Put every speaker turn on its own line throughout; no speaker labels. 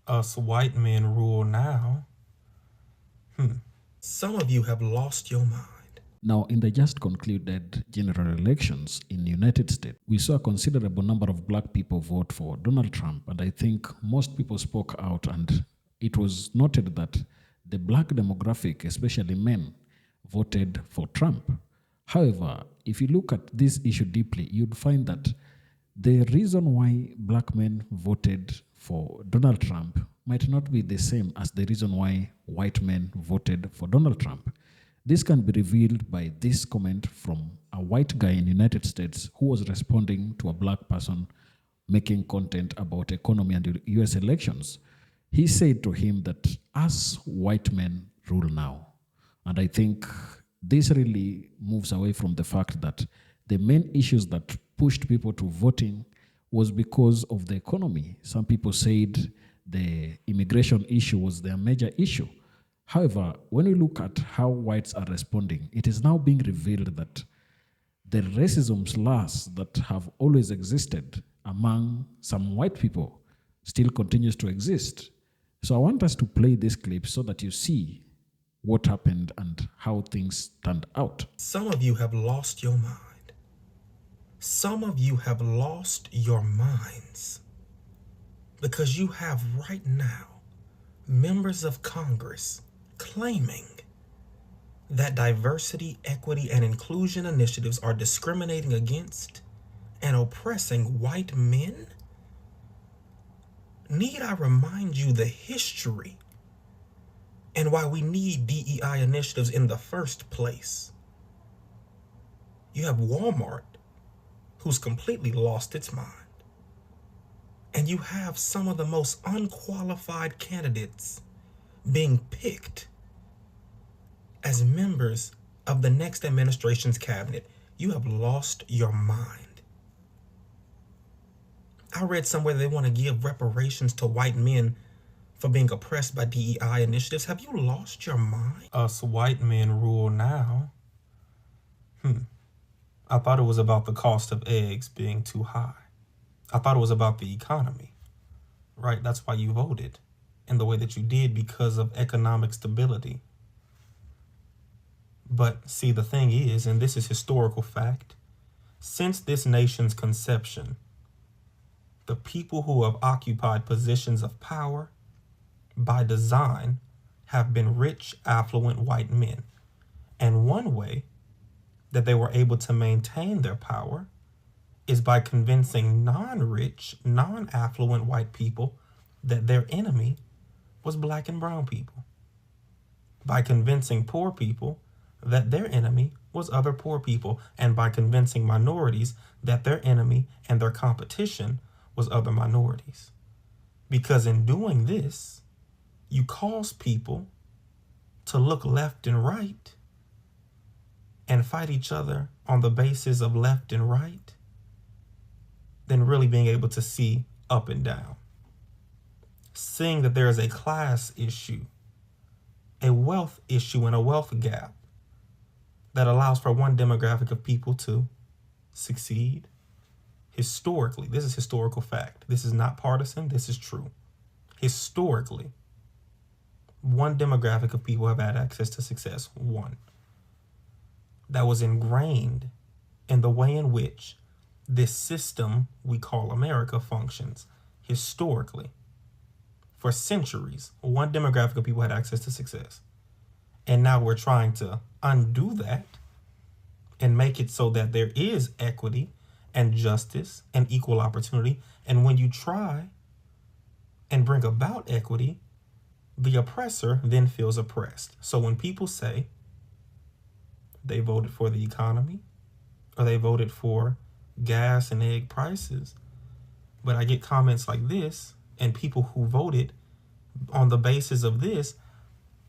Us white men rule now. Some of you have lost your mind.
Now, in the just concluded general elections in the United States, we saw a considerable number of black people vote for Donald Trump, and I think most people spoke out, and it was noted that the black demographic, especially men, voted for Trump. However, if you look at this issue deeply, you'd find that the reason why black men voted for Donald Trump might not be the same as the reason why white men voted for Donald Trump. This can be revealed by this comment from a white guy in the United States who was responding to a black person making content about economy and the US elections. He said to him that us white men rule now. And I think this really moves away from the fact that the main issues that pushed people to voting was because of the economy. Some people said the immigration issue was their major issue. However, when we look at how whites are responding, it is now being revealed that the racism slurs that have always existed among some white people still continues to exist. So I want us to play this clip so that you see what happened and how things turned out.
Some of you have lost your mind. Some of you have lost your minds because you have right now members of Congress claiming that diversity, equity, and inclusion initiatives are discriminating against and oppressing white men? Need I remind you the history and why we need DEI initiatives in the first place? You have Walmart, who's completely lost its mind. And you have some of the most unqualified candidates being picked as members of the next administration's cabinet. You have lost your mind. I read somewhere they want to give reparations to white men for being oppressed by DEI initiatives. Have you lost your mind? Us white men rule now. I thought it was about the cost of eggs being too high. I thought it was about the economy, right? That's why you voted in the way that you did, because of economic stability. But see, the thing is, and this is historical fact, since this nation's conception, the people who have occupied positions of power by design have been rich, affluent white men. And one way that they were able to maintain their power is by convincing non-rich, non-affluent white people that their enemy was black and brown people. By convincing poor people that their enemy was other poor people, and by convincing minorities that their enemy and their competition was other minorities. Because in doing this, you cause people to look left and right and fight each other on the basis of left and right than really being able to see up and down. Seeing that there is a class issue, a wealth issue, and a wealth gap that allows for one demographic of people to succeed. Historically, this is historical fact. This is not partisan, this is true. Historically, one demographic of people have had access to success, one. That was ingrained in the way in which this system we call America functions historically. For centuries, one demographic of people had access to success. And now we're trying to undo that and make it so that there is equity and justice and equal opportunity. And when you try and bring about equity, the oppressor then feels oppressed. So when people say they voted for the economy or they voted for gas and egg prices, but I get comments like this, and people who voted on the basis of this,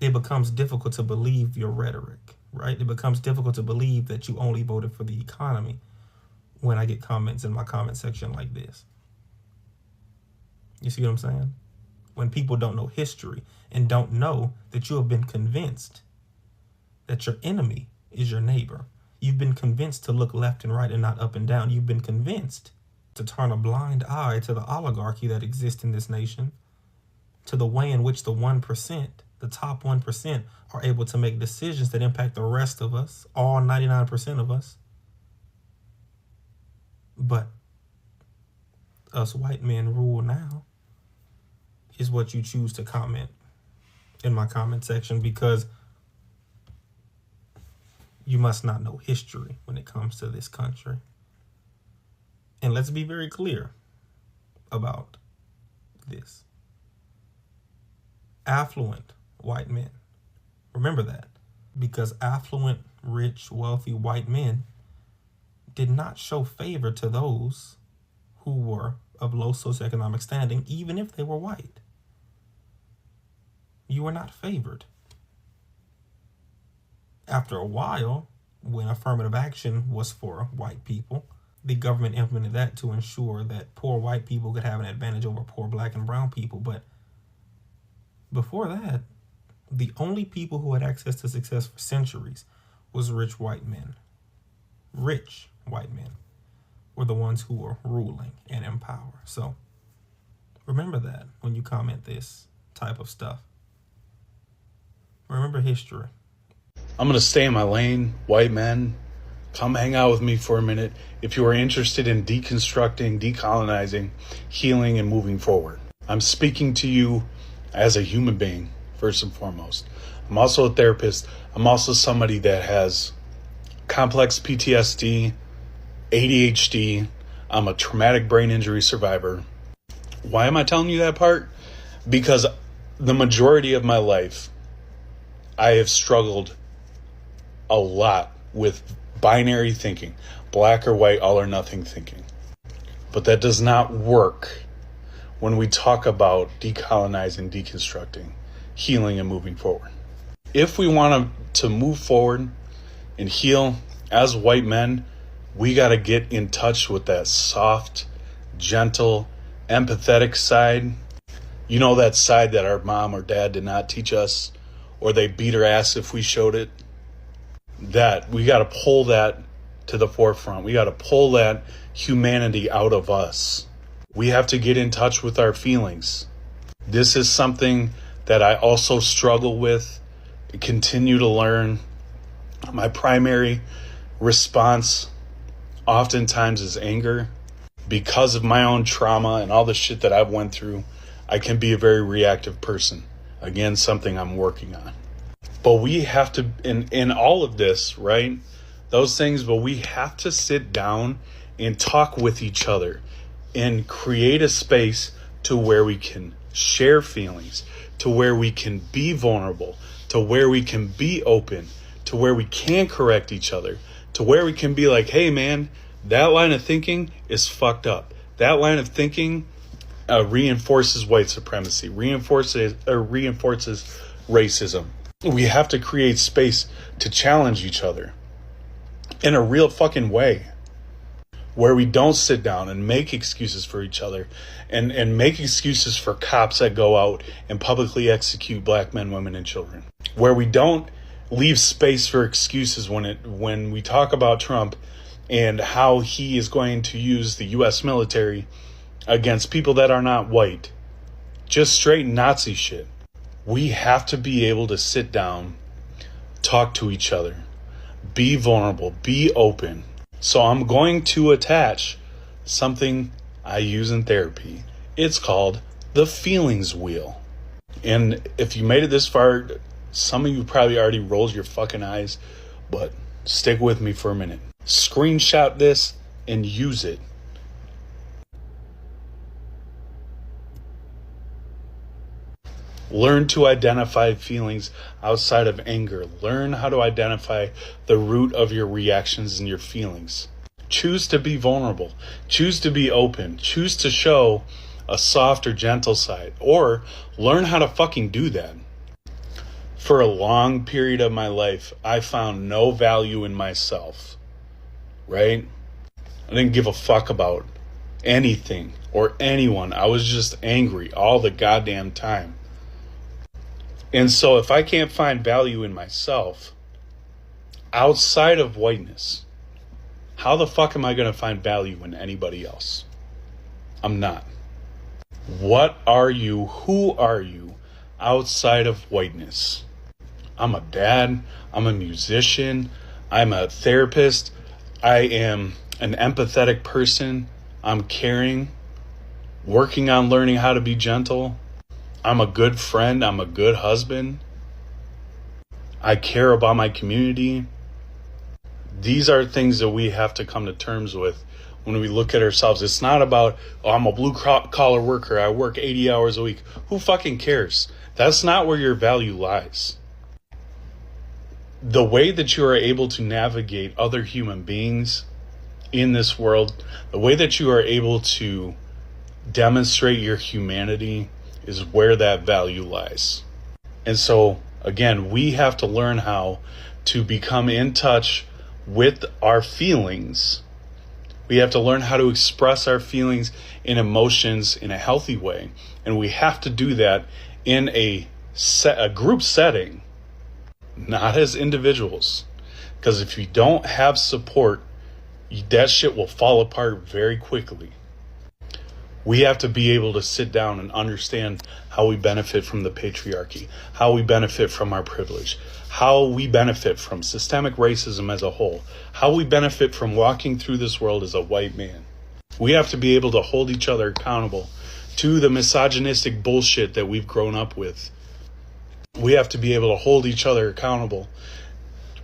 it becomes difficult to believe your rhetoric, right? It becomes difficult to believe that you only voted for the economy when I get comments in my comment section like this. You see what I'm saying? When people don't know history and don't know that you have been convinced that your enemy is your neighbor. You've been convinced to look left and right and not up and down. You've been convinced to turn a blind eye to the oligarchy that exists in this nation, to to the way in which the 1%, the top 1%, are able to make decisions that impact the rest of us, all 99% of us. But us white men rule now is what you choose to comment in my comment section, because you must not know history when it comes to this country. And let's be very clear about this. Affluent white men, remember that, because affluent, rich, wealthy white men did not show favor to those who were of low socioeconomic standing, even if they were white. You were not favored. After a while, when affirmative action was for white people, the government implemented that to ensure that poor white people could have an advantage over poor black and brown people. But before that, the only people who had access to success for centuries was rich white men. Rich white men were the ones who were ruling and in power. So remember that when you comment this type of stuff. Remember history.
I'm going to stay in my lane, white men. Come hang out with me for a minute if you are interested in deconstructing, decolonizing, healing, and moving forward. I'm speaking to you as a human being, first and foremost. I'm also a therapist. I'm also somebody that has complex PTSD, ADHD. I'm a traumatic brain injury survivor. Why am I telling you that part? Because the majority of my life, I have struggled a lot with binary thinking, black or white, all or nothing thinking. But that does not work when we talk about decolonizing, deconstructing, healing, and moving forward. If we want to move forward and heal as white men, we got to get in touch with that soft, gentle, empathetic side. You know, that side that our mom or dad did not teach us, or they beat our ass if we showed it. That we got to pull that to the forefront. We got to pull that humanity out of us. We have to get in touch with our feelings. This is something that I also struggle with, continue to learn. My primary response oftentimes is anger. Because of my own trauma and all the shit that I've went through, I can be a very reactive person. Again, something I'm working on. But we have to, in all of this, right, those things, but we have to sit down and talk with each other and create a space to where we can share feelings, to where we can be vulnerable, to where we can be open, to where we can correct each other, to where we can be like, hey man, that line of thinking is fucked up. That line of thinking reinforces white supremacy, reinforces racism. We have to create space to challenge each other in a real fucking way, where we don't sit down and make excuses for each other and make excuses for cops that go out and publicly execute black men, women, and children, where we don't leave space for excuses when we talk about Trump and how he is going to use the U.S. military against people that are not white. Just straight Nazi shit. We have to be able to sit down, talk to each other, be vulnerable, be open. So I'm going to attach something I use in therapy. It's called the feelings wheel. And if you made it this far, some of you probably already rolled your fucking eyes, but stick with me for a minute. Screenshot this and use it. Learn to identify feelings outside of anger. Learn how to identify the root of your reactions and your feelings. Choose to be vulnerable. Choose to be open. Choose to show a soft or gentle side. Or learn how to fucking do that. For a long period of my life, I found no value in myself. Right? I didn't give a fuck about anything or anyone. I was just angry all the goddamn time. And so if I can't find value in myself outside of whiteness, how the fuck am I going to find value in anybody else? I'm not. What are you? Who are you outside of whiteness? I'm a dad. I'm a musician. I'm a therapist. I am an empathetic person. I'm caring, working on learning how to be gentle. I'm a good friend. I'm a good husband. I care about my community. These are things that we have to come to terms with when we look at ourselves. It's not about, oh, I'm a blue collar worker. I work 80 hours a week. Who fucking cares? That's not where your value lies. The way that you are able to navigate other human beings in this world, the way that you are able to demonstrate your humanity is where that value lies. And so, again, we have to learn how to become in touch with our feelings. We have to learn how to express our feelings and emotions in a healthy way. And we have to do that in a group setting, not as individuals. Because if you don't have support, that shit will fall apart very quickly. We have to be able to sit down and understand how we benefit from the patriarchy, how we benefit from our privilege, how we benefit from systemic racism as a whole, how we benefit from walking through this world as a white man. We have to be able to hold each other accountable to the misogynistic bullshit that we've grown up with. We have to be able to hold each other accountable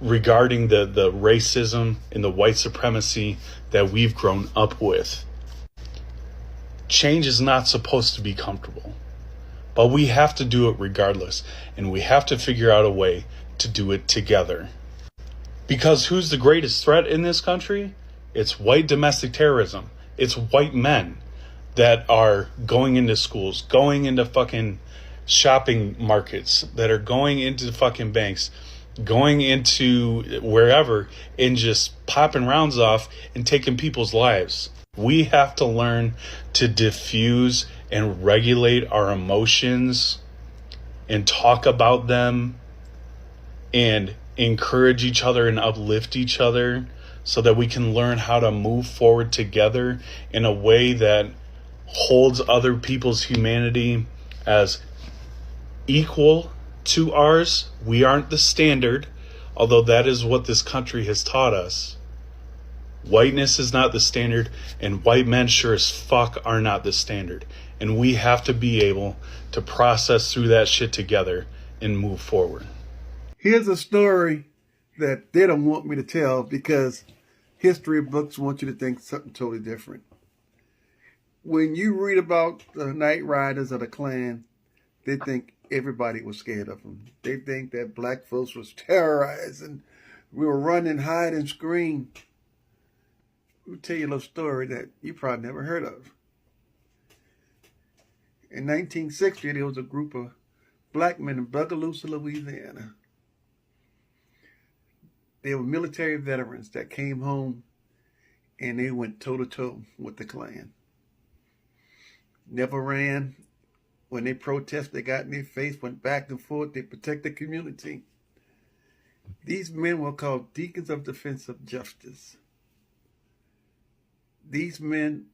regarding the racism and the white supremacy that we've grown up with. Change is not supposed to be comfortable, but we have to do it regardless, and we have to figure out a way to do it together. Because who's the greatest threat in this country? It's white domestic terrorism. It's white men that are going into schools, going into fucking shopping markets, that are going into fucking banks, going into wherever and just popping rounds off and taking people's lives. We have to learn to diffuse and regulate our emotions and talk about them and encourage each other and uplift each other so that we can learn how to move forward together in a way that holds other people's humanity as equal to ours. We aren't the standard, although that is what this country has taught us. Whiteness is not the standard, and white men sure as fuck are not the standard. And we have to be able to process through that shit together and move forward.
Here's a story that they don't want me to tell because history books want you to think something totally different. When you read about the Night Riders of the Klan, they think everybody was scared of them. They think that black folks was terrorized and we were running, hide, and scream. Let me tell you a little story that you probably never heard of. In 1960, there was a group of black men in Bogalusa, Louisiana. They were military veterans that came home and they went toe-to-toe with the Klan. Never ran. When they protested, they got in their face, went back and forth. They protect the community. These men were called Deacons of Defense of Justice. These men,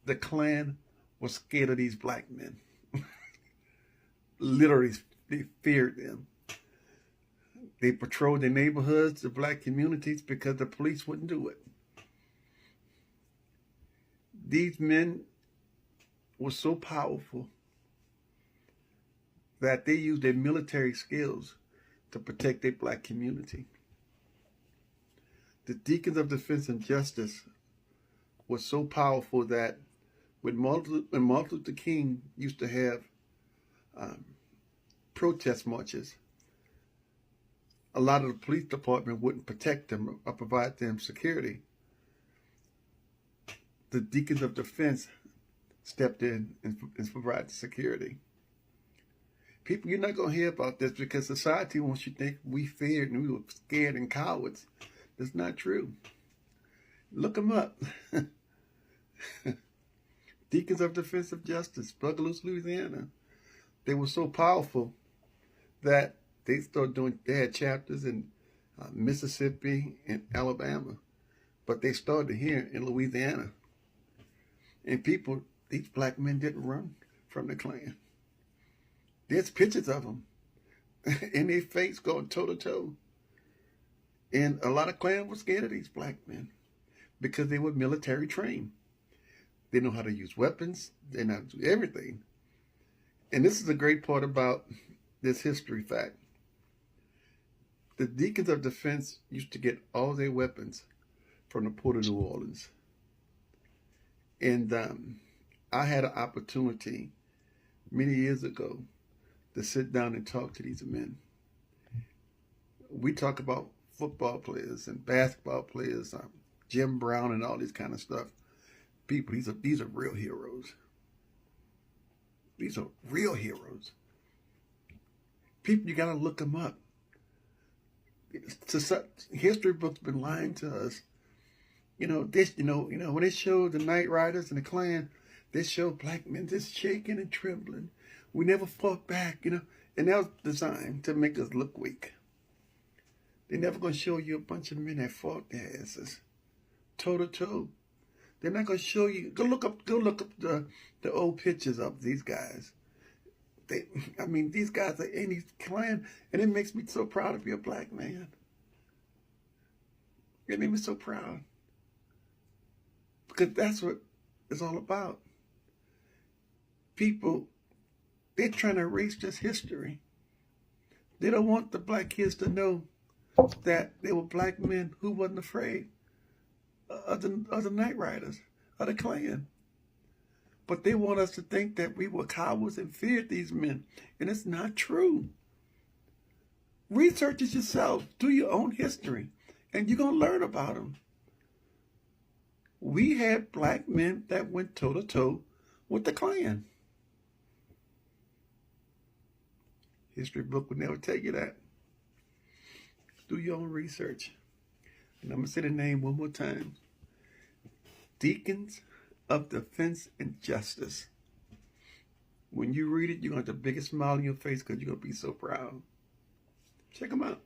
the Klan, was scared of these black men. Literally, they feared them. They patrolled the neighborhoods, the black communities, because the police wouldn't do it. These men were so powerful that they used their military skills to protect their black community. The Deacons of Defense and Justice was so powerful that when Martin Luther King used to have protest marches, a lot of the police department wouldn't protect them or provide them security. The Deacons of Defense stepped in and provided security. People, you're not going to hear about this because society wants you to think we feared and we were scared and cowards. That's not true. Look them up. Deacons of Defense of Justice, Bogalusa, Louisiana. They were so powerful that they had chapters in Mississippi and Alabama, but they started here in Louisiana. And people these black men didn't run from the Klan. There's pictures of them in their face going toe to toe. And a lot of Klan were scared of these black men because they were military trained. They know how to use weapons. They know how to do everything. And this is a great part about this history fact. The deacons of defense used to get all their weapons from the port of New Orleans. And I had an opportunity many years ago to sit down and talk to these men. We talk about football players and basketball players, Jim Brown and all this kind of stuff. People, these are real heroes. These are real heroes. People, you got to look them up. History books been lying to us. When they show the Night Riders and the Klan, they show black men just shaking and trembling. We never fought back, and that was designed to make us look weak. They're never going to show you a bunch of men that fought their asses, toe to toe. They're not going to show you. Go look up the old pictures of these guys. These guys are in these Klan, and it makes me so proud to be a black man. It made me so proud. Because that's what it's all about. People, they're trying to erase this history. They don't want the black kids to know that they were black men who wasn't afraid of the Night Riders, of the Klan. But they want us to think that we were cowards and feared these men. And it's not true. Research it yourself. Do your own history. And you're going to learn about them. We had black men that went toe to toe with the Klan. History book would never tell you that. Do your own research. And I'm going to say the name one more time. Deacons of Defense and Justice. When you read it, you're going to have the biggest smile on your face because you're going to be so proud. Check them out.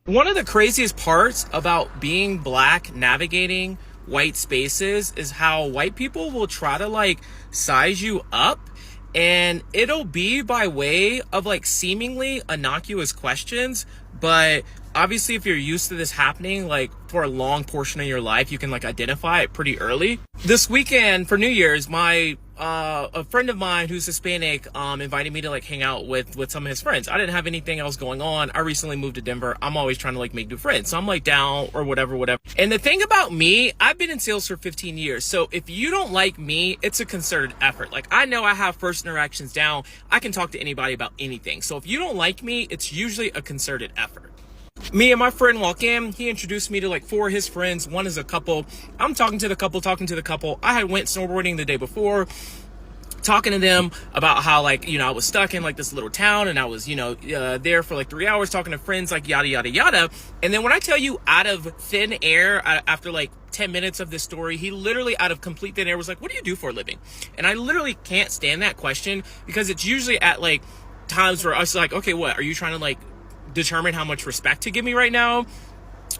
One of the craziest parts about being black navigating white spaces is how white people will try to size you up, and it'll be by way of seemingly innocuous questions, but obviously if you're used to this happening for a long portion of your life, you can identify it pretty early. This weekend for New Year's, a friend of mine who's Hispanic invited me to hang out with some of his friends. I didn't have anything else going on. I recently moved to Denver. I'm always trying to make new friends. So I'm down or whatever. And the thing about me, I've been in sales for 15 years. So if you don't like me, it's a concerted effort. I know I have first interactions down. I can talk to anybody about anything. So if you don't like me, it's usually a concerted effort. Me and my friend walk in. He introduced me to 4 of his friends. One is a couple. I'm talking to the couple. I had went snowboarding the day before, talking to them about how I was stuck in this little town, and I was there for 3 hours talking to friends, yada yada yada. And then when I tell you, out of thin air, after 10 minutes of this story, he literally out of complete thin air was like, "What do you do for a living?" And I literally can't stand that question, because it's usually at times where I was okay, what are you trying to determine how much respect to give me right now?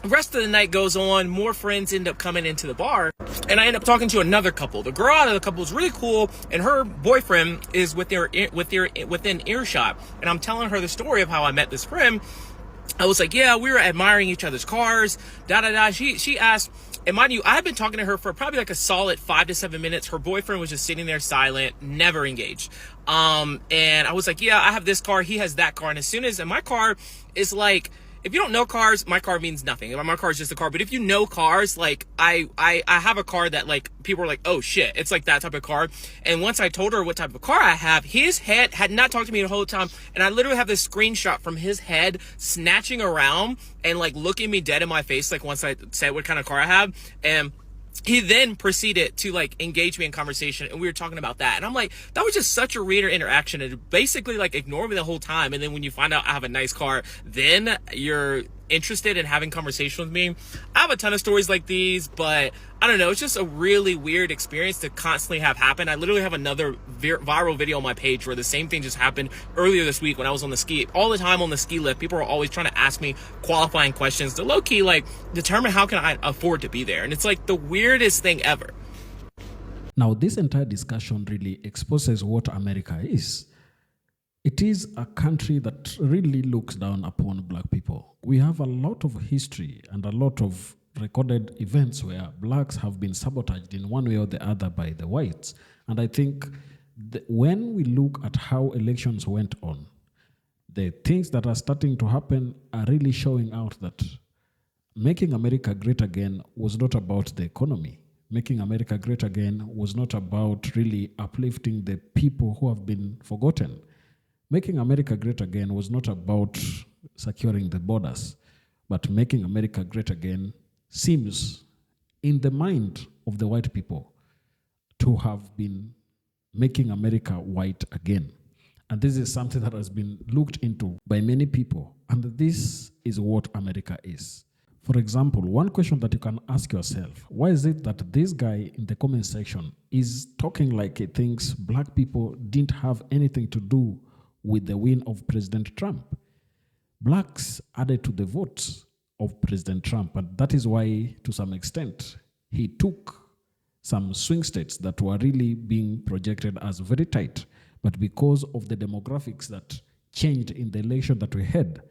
The rest of the night goes on. More friends end up coming into the bar, and I end up talking to another couple. The girl out of the couple is really cool, and her boyfriend is within earshot. And I'm telling her the story of how I met this friend. I was like, yeah, we were admiring each other's cars, da da da. She asked, and mind you, I had been talking to her for probably a solid 5 to 7 minutes. Her boyfriend was just sitting there silent, never engaged. And I was like, yeah, I have this car, he has that car. And as soon as, and my car is if you don't know cars, my car means nothing. My car is just a car. But if you know cars, I have a car that people are like, oh shit, it's that type of car. And once I told her what type of car I have, his head had not talked to me the whole time. And I literally have this screenshot from his head snatching around and looking me dead in my face. Once I said what kind of car I have. And he then proceeded to engage me in conversation, and we were talking about that. And I'm that was just such a weird interaction. And basically ignore me the whole time. And then when you find out I have a nice car, then you're interested in having conversation with me. I have a ton of stories like these, but I don't know. It's just a really weird experience to constantly have happen. I literally have another viral video on my page where the same thing just happened earlier this week when I was on the ski. All the time on the ski lift, people are always trying to ask me qualifying questions to low-key determine how can I afford to be there. And it's the weirdest thing ever.
Now, this entire discussion really exposes what America is. It is a country that really looks down upon black people. We have a lot of history and a lot of recorded events where blacks have been sabotaged in one way or the other by the whites. And I think when we look at how elections went on, the things that are starting to happen are really showing out that making America great again was not about the economy. Making America great again was not about really uplifting the people who have been forgotten. Making America great again was not about securing the borders, but making America great again seems, in the mind of the white people, to have been making America white again. And this is something that has been looked into by many people. And this is what America is. For example, one question that you can ask yourself, why is it that this guy in the comment section is talking like he thinks black people didn't have anything to do with the win of President Trump? Blacks added to the votes of President Trump, and that is why, to some extent, he took some swing states that were really being projected as very tight. But because of the demographics that changed in the election that we had,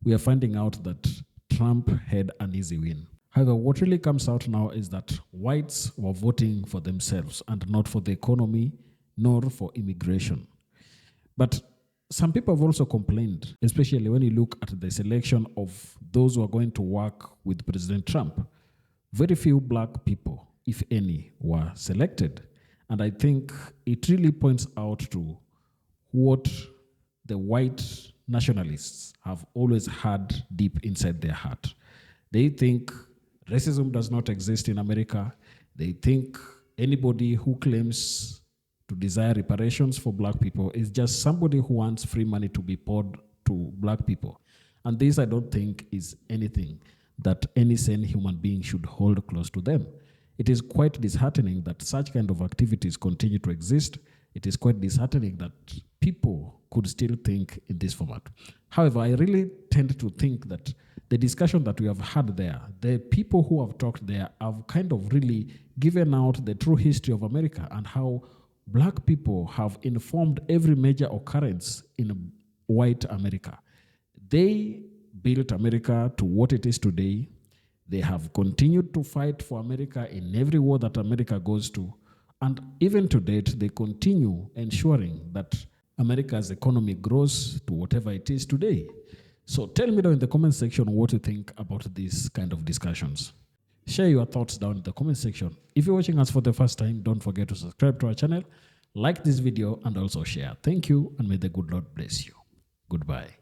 we are finding out that Trump had an easy win. However, what really comes out now is that whites were voting for themselves and not for the economy, nor for immigration. But some people have also complained, especially when you look at the selection of those who are going to work with President Trump. Very few black people, if any, were selected. And I think it really points out to what the white nationalists have always had deep inside their heart. They think racism does not exist in America. They think anybody who claims to desire reparations for black people is just somebody who wants free money to be poured to black people. And this, I don't think, is anything that any sane human being should hold close to them. It is quite disheartening that such kind of activities continue to exist. It is quite disheartening that people could still think in this format. However, I really tend to think that the discussion that we have had there, the people who have talked there have kind of really given out the true history of America and how black people have informed every major occurrence in white America. They built America to what it is today. They have continued to fight for America in every war that America goes to. And even to date, they continue ensuring that America's economy grows to whatever it is today. So tell me down in the comment section what you think about these kind of discussions. Share your thoughts down in the comment section. If you're watching us for the first time, don't forget to subscribe to our channel, like this video, and also share. Thank you, and may the good Lord bless you. Goodbye.